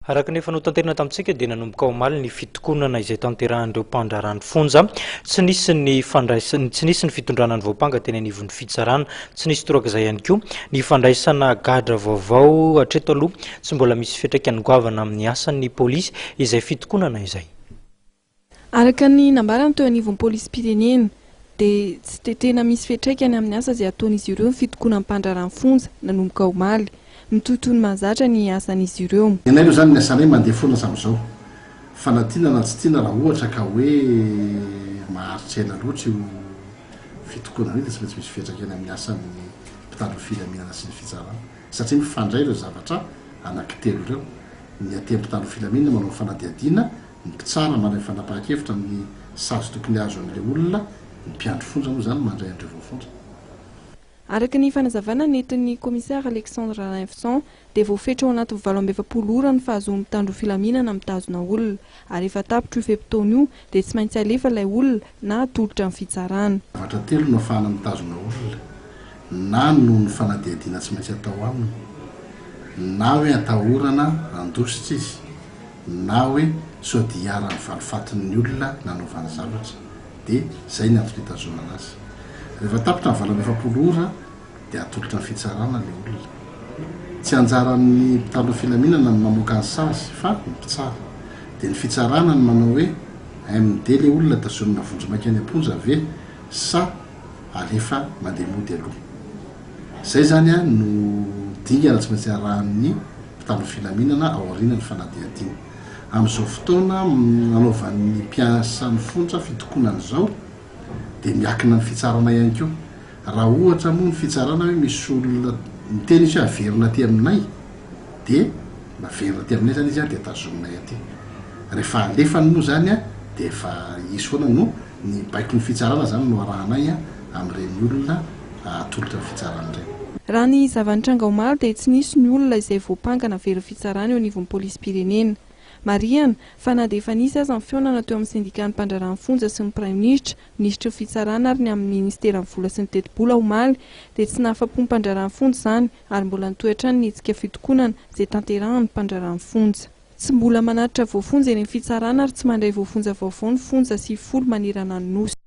Araka ny efa notanterana tamintsika dia nanomboka omaly ny fitokonana izay tanterahan'ireo mpandraharahan'ny fonja, tsy nisy ny fandraisana, tsy nisy ny fitondrana ny voampanga teny anivon'ny fitsarana, tsy nisy torak'izay ihany koa ny fandraisana gadra vaovao hatreto aloha tsy mbola misy fiatraikany goavana amin'ny asan'ny polisy izay fitokonana izay. Araka ny nambarana teo anivon'ny polisy pirenena dia tsy tena misy fiatraikany amin'ny asa izay ataon'izy ireo ny fitokonana mpandraharahan'ny fonja nanomboka omaly. Mitotoy mahazatra ny asan'izy ireo. Ianay aloha zany ny asanay mandeha foana sam'izao. Fanatina na tsy tiana raha ohatra ka hoe maharitra ela loatra io fitokonana io dia tsy misy fiatraikany amin'ny asan'ny mpitandro filaminana sy ny fitsarana. Satria mifandray ireo zavatra anankitelo ireo. Ny aty mpitandro filaminana manao fanadihadiana, ny mpitsara manao fanapahan-kevitra amin'ny sazy tokony azo amin'ilay olona, ny mpiandro fonja moa zany mandray andreo voafonja. Araka ny fanazavana nentin'ny commissaire dia voafetra ao anaty 720 ora ny fahazoan'ny mpitandro filaminana mitazona olona, ary efa tapitra io feam-potoana io dia tsy maintsy alefa ilay olona na atolotra amin'ny fitsarana. Zavatra telo no ahafahana mitazona olona, na no ny fanadihadiana tsy maintsy atao aminy, na hoe atahorana andositra izy, na hoe sodiarany valifatin'ny olona nanaovana zavatra, dia izay ny antony hitazonana azy. Rehefa tapitra ny 720 ora dia atolotra ny fitsarana ilay olona. Tsy anjaran'ny mpitandro filaminana ny mamoaka ny sazy fa ny mpitsara. Dia ny fitsarana ny manao hoe amin'ny ilay olona tazomina vonjy-maika any am-ponja ve sa alefa mandeha mody aloha. Izay zany no dingana tsy maintsy arahan'ny mpitandro filaminana ao aoriana ny fanadihadiana. Amin'izao fotoana nanaovan'ny mpiasa ny fonja fitokonana izao dia miakina ny fitsarana ihany koa. Raha ohatra moa ny fitsarana hoe misy olona miteny izy averina aty aminay, dia naverina aty aminay zany izy dia tazominay aty. Rehefa alefany moa zany dia efa izy foana no ny baiko ny fitsarana zany no arahanay amin'ireny olona atolotra ny fitsarana ireny. Raha ny zava-nitranga omaly dia tsy nisy ny olona izay voampanga navery fitsarana eo anivon'ny polisy pirenena. Mariana fa na dia efa nisy aza ny fionana teo amin'ny sindikan'ny mpandraharahan'ny fonja sy ny praiminisitra ministra fitsarana ary ny amin'ny ministeran'ny vola sy ny teti-bola omaly dia tsy nahafa-po ny mpandraharahan'ny fonja izany ary mbola nitoetrany ny hetsika fitokonana izay tanterahan'ny mpandraharahan'ny fonja. Tsy mbola manatitra voafonja eny amin'ny fitsarana ary tsy mandray voafonja vaovao ny fonja sy folo manerana ny nosy.